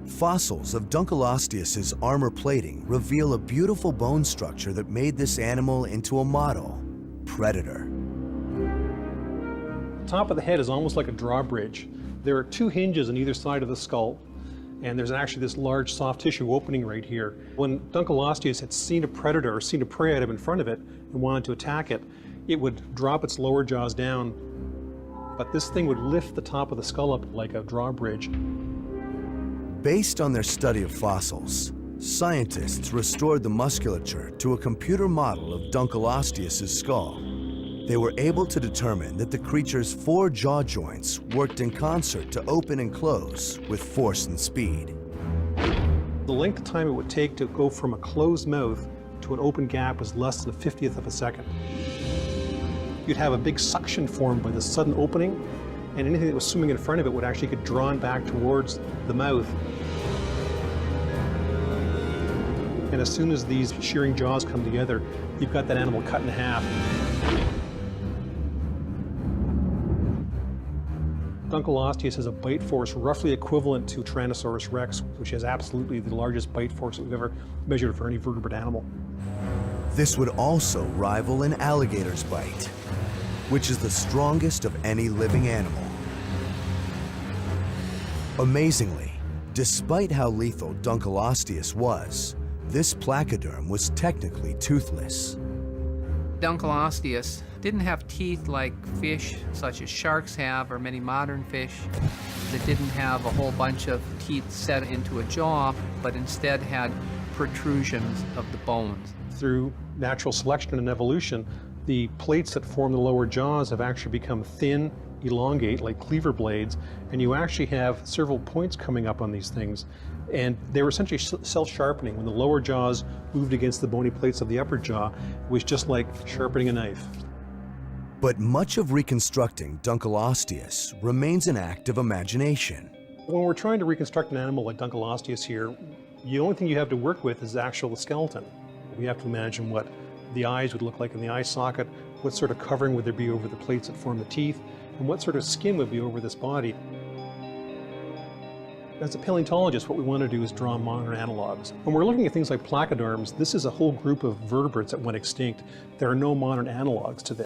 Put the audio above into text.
Fossils of dunkleosteus' armor plating reveal a beautiful bone structure that made this animal into a model predator. The top of the head is almost like a drawbridge. There are two hinges on either side of the skull, and there's actually this large soft tissue opening right here. When dunkleosteus had seen a predator or seen a prey item in front of it and wanted to attack it, it would drop its lower jaws down, but this thing would lift the top of the skull up like a drawbridge. Based on their study of fossils, scientists restored the musculature to a computer model of dunkleosteus' skull. They were able to determine that the creature's 4 jaw joints worked in concert to open and close with force and speed. The length of time it would take to go from a closed mouth to an open gap was less than a 50th of a second. You'd have a big suction formed by the sudden opening, and anything that was swimming in front of it would actually get drawn back towards the mouth. And as soon as these shearing jaws come together, you've got that animal cut in half. Dunkleosteus has a bite force roughly equivalent to Tyrannosaurus rex, which has absolutely the largest bite force that we've ever measured for any vertebrate animal. This would also rival an alligator's bite, which is the strongest of any living animal. Amazingly, despite how lethal dunkleosteus was, this placoderm was technically toothless. Dunkleosteus didn't have teeth like fish such as sharks have or many modern fish. It didn't have a whole bunch of teeth set into a jaw, but instead had protrusions of the bones. Through natural selection and evolution, the plates that form the lower jaws have actually become thin, elongate like cleaver blades, and you actually have several points coming up on these things. And they were essentially self-sharpening. When the lower jaws moved against the bony plates of the upper jaw, it was just like sharpening a knife. But much of reconstructing dunkleosteus remains an act of imagination. When we're trying to reconstruct an animal like dunkleosteus here, the only thing you have to work with is the actual skeleton. We have to imagine what the eyes would look like in the eye socket, what sort of covering would there be over the plates that form the teeth, and what sort of skin would be over this body. As a paleontologist, what we want to do is draw modern analogs. When we're looking at things like placoderms, this is a whole group of vertebrates that went extinct. There are no modern analogs to this.